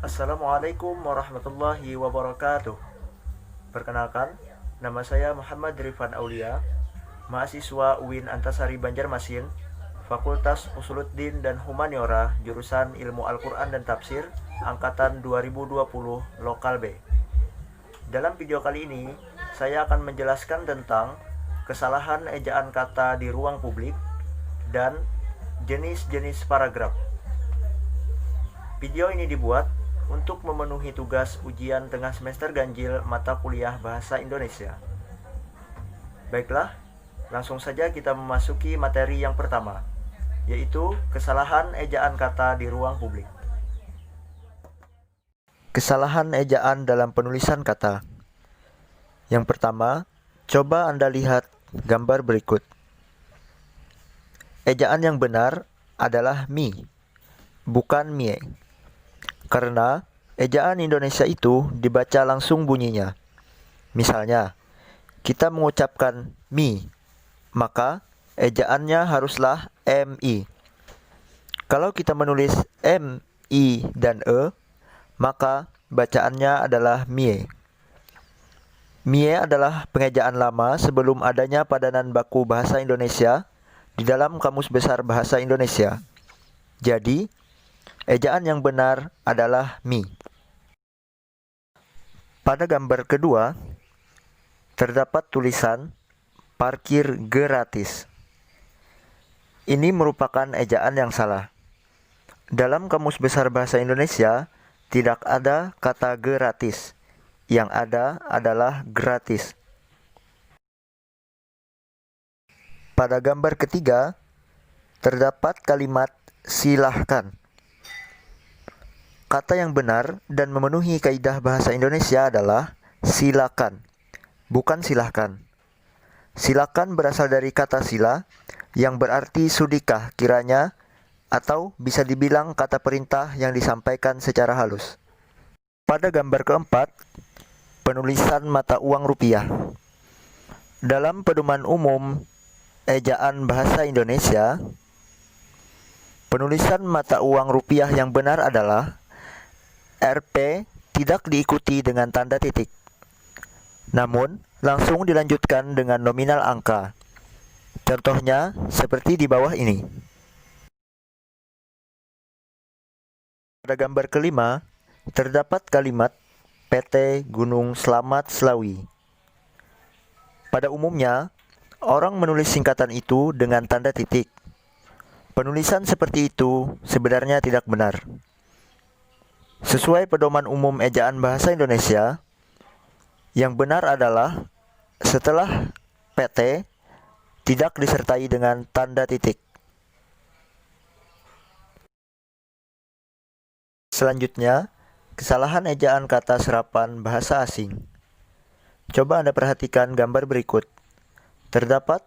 Assalamualaikum warahmatullahi wabarakatuh. Perkenalkan, nama saya Muhammad Rifan Aulia, mahasiswa UIN Antasari Banjarmasin, Fakultas Usuluddin dan Humaniora, jurusan Ilmu Al-Quran dan Tafsir, Angkatan 2020, Lokal B. Dalam video kali ini, saya akan menjelaskan tentang kesalahan ejaan kata di ruang publik dan jenis-jenis paragraf. Video ini dibuat untuk memenuhi tugas ujian tengah semester ganjil mata kuliah Bahasa Indonesia. Baiklah, langsung saja kita memasuki materi yang pertama, yaitu kesalahan ejaan kata di ruang publik. Kesalahan ejaan dalam penulisan kata. Yang pertama, coba Anda lihat gambar berikut. Ejaan yang benar adalah mi, bukan mie. Karena ejaan Indonesia itu dibaca langsung bunyinya. Misalnya, kita mengucapkan mi, maka ejaannya haruslah mi. Kalau kita menulis mi dan maka bacaannya adalah mie. Mie adalah pengejaan lama sebelum adanya padanan baku bahasa Indonesia di dalam Kamus Besar Bahasa Indonesia. Jadi, ejaan yang benar adalah mi. Pada gambar kedua, terdapat tulisan parkir gratis. Ini merupakan ejaan yang salah. Dalam Kamus Besar Bahasa Indonesia, tidak ada kata gratis. Yang ada adalah gratis. Pada gambar ketiga, terdapat kalimat silahkan. Kata yang benar dan memenuhi kaidah bahasa Indonesia adalah silakan, bukan silahkan. Silakan berasal dari kata sila yang berarti sudikah kiranya, atau bisa dibilang kata perintah yang disampaikan secara halus. Pada gambar keempat, penulisan mata uang rupiah. Dalam pedoman umum ejaan bahasa Indonesia, penulisan mata uang rupiah yang benar adalah Rp tidak diikuti dengan tanda titik, namun langsung dilanjutkan dengan nominal angka. Contohnya seperti di bawah ini. Pada gambar kelima, terdapat kalimat PT Gunung Slamet Slawi. Pada umumnya, orang menulis singkatan itu dengan tanda titik. Penulisan seperti itu sebenarnya tidak benar. Sesuai pedoman umum ejaan bahasa Indonesia, yang benar adalah setelah PT tidak disertai dengan tanda titik. Selanjutnya, kesalahan ejaan kata serapan bahasa asing. Coba Anda perhatikan gambar berikut. Terdapat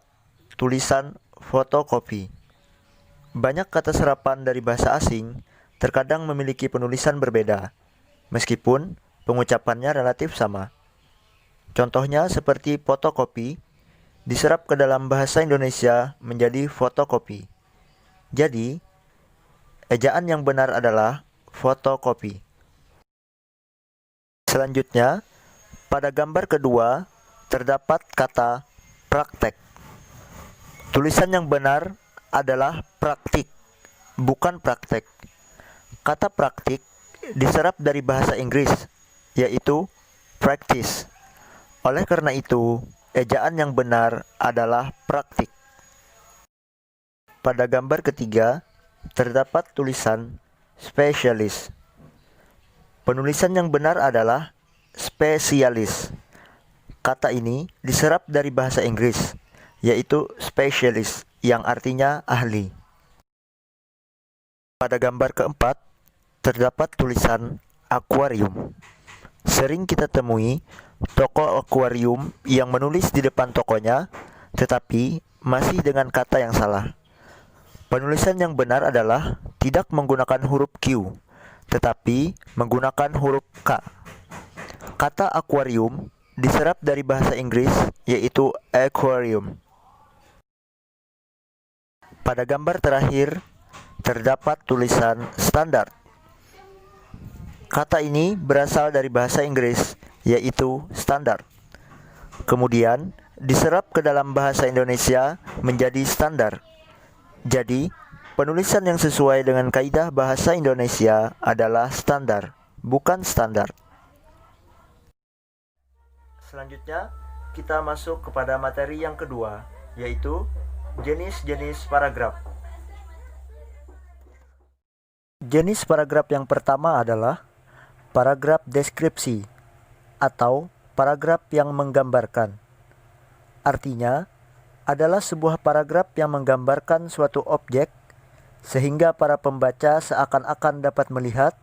tulisan fotokopi. Banyak kata serapan dari bahasa asing terkadang memiliki penulisan berbeda, meskipun pengucapannya relatif sama. Contohnya seperti fotokopi, diserap ke dalam bahasa Indonesia menjadi fotokopi. Jadi, ejaan yang benar adalah fotokopi. Selanjutnya, pada gambar kedua, terdapat kata praktek. Tulisan yang benar adalah praktik, bukan praktek. Kata praktik diserap dari bahasa Inggris, yaitu practice. Oleh karena itu, ejaan yang benar adalah praktik. Pada gambar ketiga, terdapat tulisan spesialis. Penulisan yang benar adalah spesialis. Kata ini diserap dari bahasa Inggris, yaitu specialist, yang artinya ahli. Pada gambar keempat, terdapat tulisan akuarium. Sering kita temui toko akuarium yang menulis di depan tokonya, tetapi masih dengan kata yang salah. Penulisan yang benar adalah tidak menggunakan huruf Q, tetapi menggunakan huruf K. Kata akuarium diserap dari bahasa Inggris, yaitu aquarium. Pada gambar terakhir, terdapat tulisan standar. Kata ini berasal dari bahasa Inggris, yaitu standar. Kemudian diserap ke dalam bahasa Indonesia menjadi standar. Jadi, penulisan yang sesuai dengan kaidah bahasa Indonesia adalah standar, bukan standar. Selanjutnya, kita masuk kepada materi yang kedua, yaitu jenis-jenis paragraf. Jenis paragraf yang pertama adalah paragraf deskripsi atau paragraf yang menggambarkan. Artinya, adalah sebuah paragraf yang menggambarkan suatu objek sehingga para pembaca seakan-akan dapat melihat,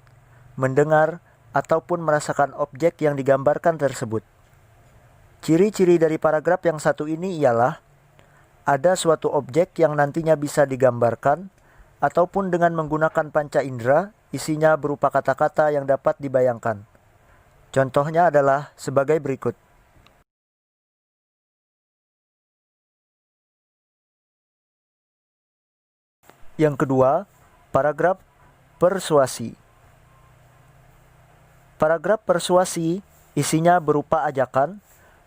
mendengar, ataupun merasakan objek yang digambarkan tersebut. Ciri-ciri dari paragraf yang satu ini ialah ada suatu objek yang nantinya bisa digambarkan ataupun dengan menggunakan panca indera, isinya berupa kata-kata yang dapat dibayangkan. Contohnya adalah sebagai berikut. Yang kedua, paragraf persuasi. Paragraf persuasi isinya berupa ajakan,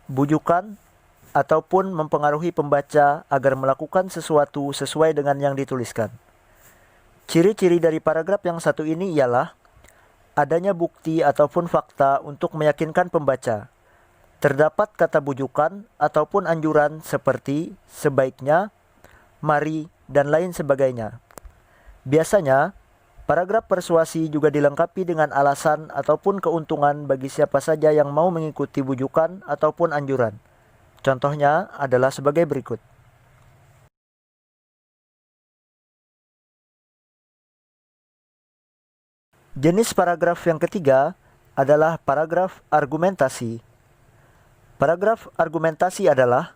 bujukan, ataupun mempengaruhi pembaca agar melakukan sesuatu sesuai dengan yang dituliskan. Ciri-ciri dari paragraf yang satu ini ialah adanya bukti ataupun fakta untuk meyakinkan pembaca. Terdapat kata bujukan ataupun anjuran seperti sebaiknya, mari, dan lain sebagainya. Biasanya, paragraf persuasi juga dilengkapi dengan alasan ataupun keuntungan bagi siapa saja yang mau mengikuti bujukan ataupun anjuran. Contohnya adalah sebagai berikut. Jenis paragraf yang ketiga adalah paragraf argumentasi. Paragraf argumentasi adalah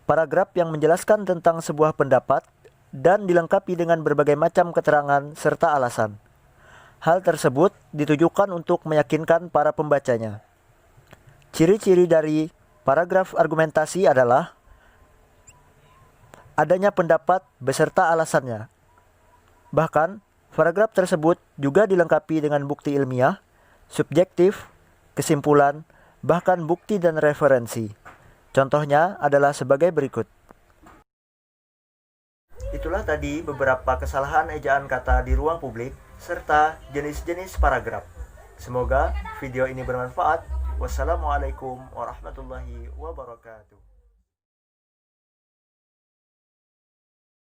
paragraf yang menjelaskan tentang sebuah pendapat dan dilengkapi dengan berbagai macam keterangan serta alasan. Hal tersebut ditujukan untuk meyakinkan para pembacanya. Ciri-ciri dari paragraf argumentasi adalah adanya pendapat beserta alasannya. Bahkan, paragraf tersebut juga dilengkapi dengan bukti ilmiah, subjektif, kesimpulan, bahkan bukti dan referensi. Contohnya adalah sebagai berikut. Itulah tadi beberapa kesalahan ejaan kata di ruang publik serta jenis-jenis paragraf. Semoga video ini bermanfaat. Wassalamualaikum warahmatullahi wabarakatuh.